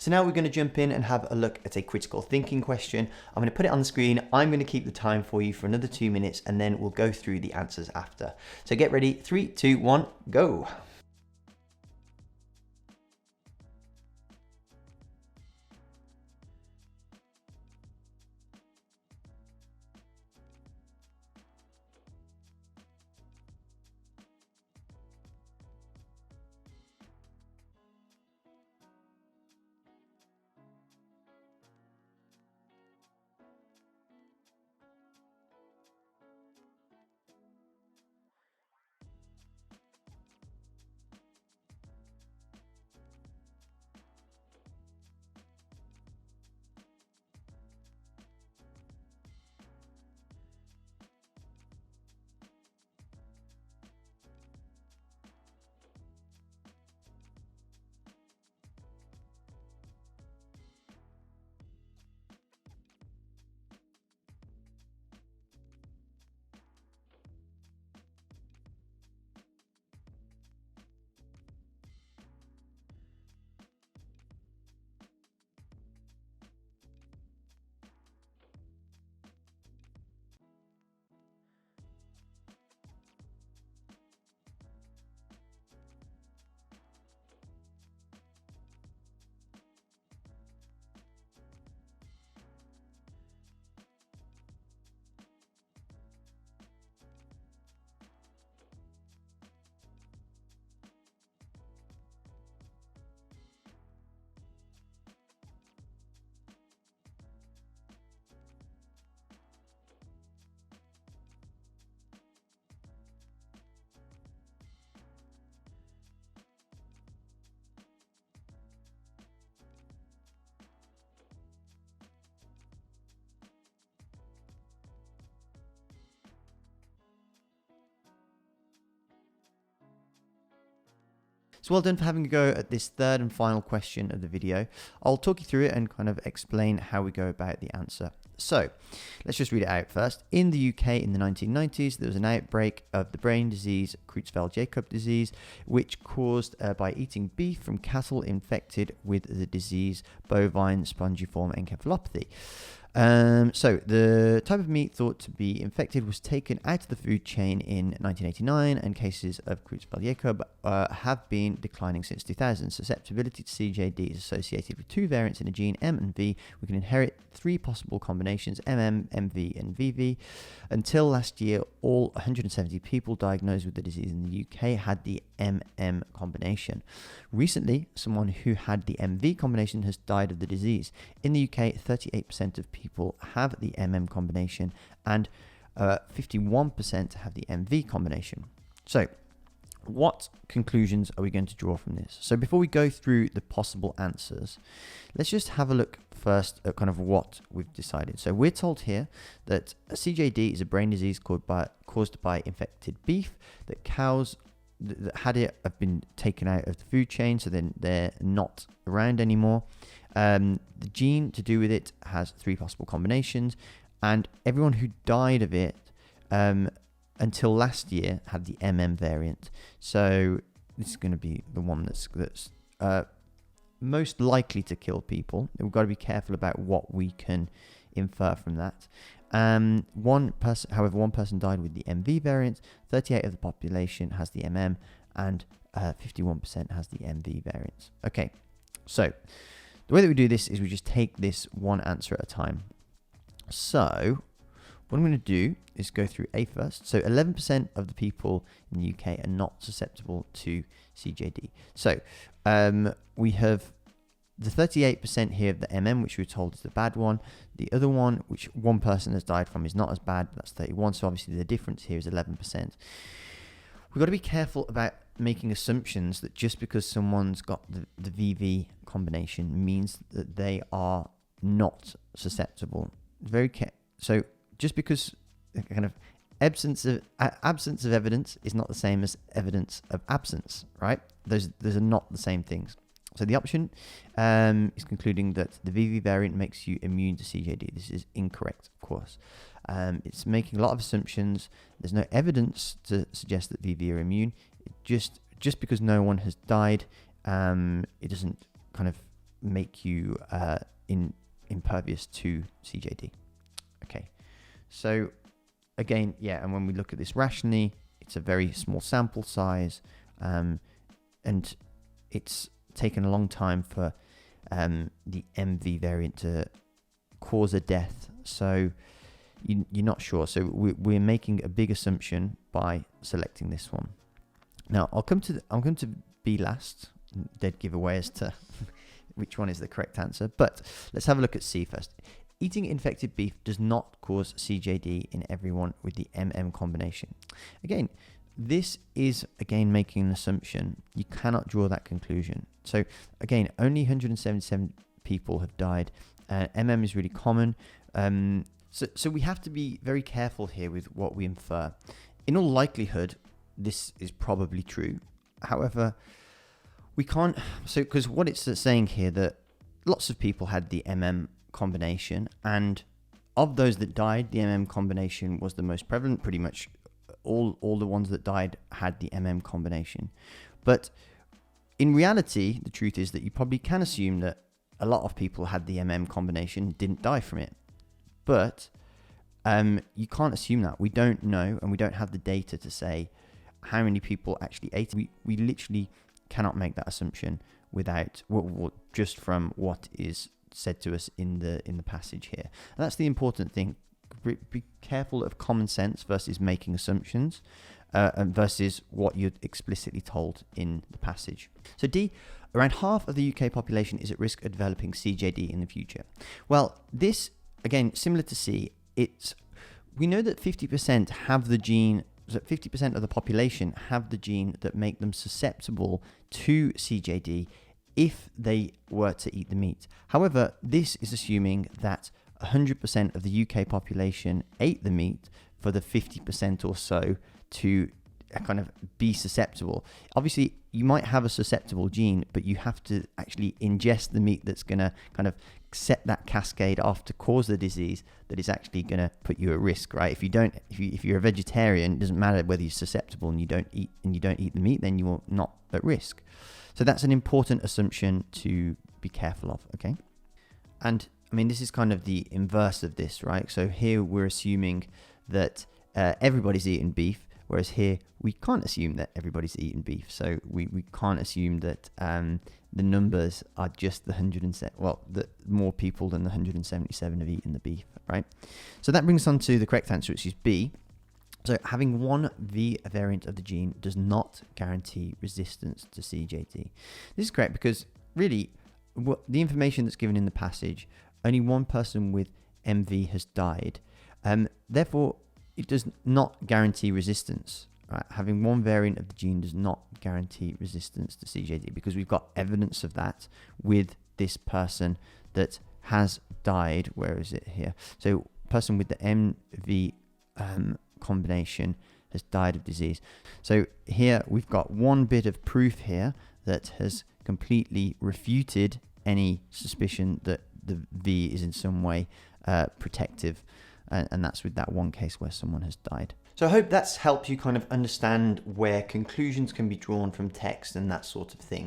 So now we're going to jump in and have a look at a critical thinking question. I'm going to put it on the screen. I'm going to keep the time for you for another 2 minutes, and then we'll go through the answers after. So get ready, 3, 2, 1, go. So well done for having a go at this third and final question of the video. I'll talk you through it and kind of explain how we go about the answer. So let's just read it out first. In the UK in the 1990s, there was an outbreak of the brain disease Creutzfeldt-Jakob disease, which caused by eating beef from cattle infected with the disease bovine spongiform encephalopathy. So the type of meat thought to be infected was taken out of the food chain in 1989, and cases of Creutzfeldt-Jakob have been declining since 2000. Susceptibility to CJD is associated with 2 variants in a gene, M and V. We can inherit 3 possible combinations, MM, MV, and VV. Until last year, all 170 people diagnosed with the disease in the UK had the MM combination. Recently, someone who had the MV combination has died of the disease. In the UK, 38% of people have the MM combination, and 51% have the MV combination. So, what conclusions are we going to draw from this? So before we go through the possible answers, let's just have a look first at kind of what we've decided. So we're told here that CJD is a brain disease caused by infected beef, that cows that had it have been taken out of the food chain, so then they're not around anymore. The gene to do with it has 3 possible combinations, and everyone who died of it until last year had the MM variant. So this is going to be the one that's most likely to kill people. We've got to be careful about what we can infer from that. One person died with the MV variant. 38% of the population has the MM, and 51% has the MV variants. Okay, so the way that we do this is we just take this one answer at a time. So what I'm going to do is go through A first. So 11% of the people in the UK are not susceptible to CJD. So we have the 38% here of the MM, which we were told is the bad one. The other one, which one person has died from, is not as bad. That's 31. So obviously the difference here is 11%. We've got to be careful about making assumptions that just because someone's got the VV combination means that they are not susceptible. So just because kind of absence of evidence is not the same as evidence of absence, right? Those are not the same things. So the option is concluding that the VV variant makes you immune to CJD. This is incorrect, of course. It's making a lot of assumptions. There's no evidence to suggest that VV are immune. Just because no one has died, it doesn't kind of make you impervious to CJD. Okay, so again, yeah, and when we look at this rationally, it's a very small sample size, and it's taken a long time for the MV variant to cause a death. So you're not sure. So we're making a big assumption by selecting this one. Now I'm going to B last, dead giveaway as to which one is the correct answer. But let's have a look at C first. Eating infected beef does not cause CJD in everyone with the MM combination. Again, this is making an assumption. You cannot draw that conclusion. So again, only 177 people have died. MM is really common. So we have to be very careful here with what we infer. In all likelihood, this is probably true. However, we can't, because what it's saying here, that lots of people had the MM combination, and of those that died, the MM combination was the most prevalent. Pretty much all the ones that died had the MM combination. But in reality, the truth is that you probably can assume that a lot of people had the MM combination, didn't die from it. But you can't assume that. We don't know, and we don't have the data to say how many people actually ate it. We literally cannot make that assumption without just from what is said to us in the passage here. And that's the important thing. Be careful of common sense versus making assumptions, and versus what you're explicitly told in the passage. So D, around half of the UK population is at risk of developing CJD in the future. Well, this, again, similar to C, we know that 50% have the gene, that 50% of the population have the gene that make them susceptible to CJD if they were to eat the meat. However, this is assuming that 100% of the UK population ate the meat for the 50% or so to kind of be susceptible. Obviously, you might have a susceptible gene, but you have to actually ingest the meat that's going to kind of set that cascade off to cause the disease that is actually going to put you at risk, right? If you're a vegetarian, it doesn't matter whether you're susceptible and you don't eat the meat, then you're not at risk. So that's an important assumption to be careful of, okay? And I mean, this is kind of the inverse of this, right? So here we're assuming that everybody's eating beef, whereas here we can't assume that everybody's eating beef. So we can't assume that the numbers are just that more people than the 177 have eaten the beef, right? So that brings us on to the correct answer, which is B. So having one V variant of the gene does not guarantee resistance to CJD. This is correct because really the information that's given in the passage, only one person with MV has died. Therefore, it does not guarantee resistance. Right? Having one variant of the gene does not guarantee resistance to CJD because we've got evidence of that with this person that has died. Where is it here? So person with the MV combination has died of disease. So here we've got one bit of proof here that has completely refuted any suspicion that the V is in some way protective, and that's with that one case where someone has died. So I hope that's helped you kind of understand where conclusions can be drawn from text and that sort of thing.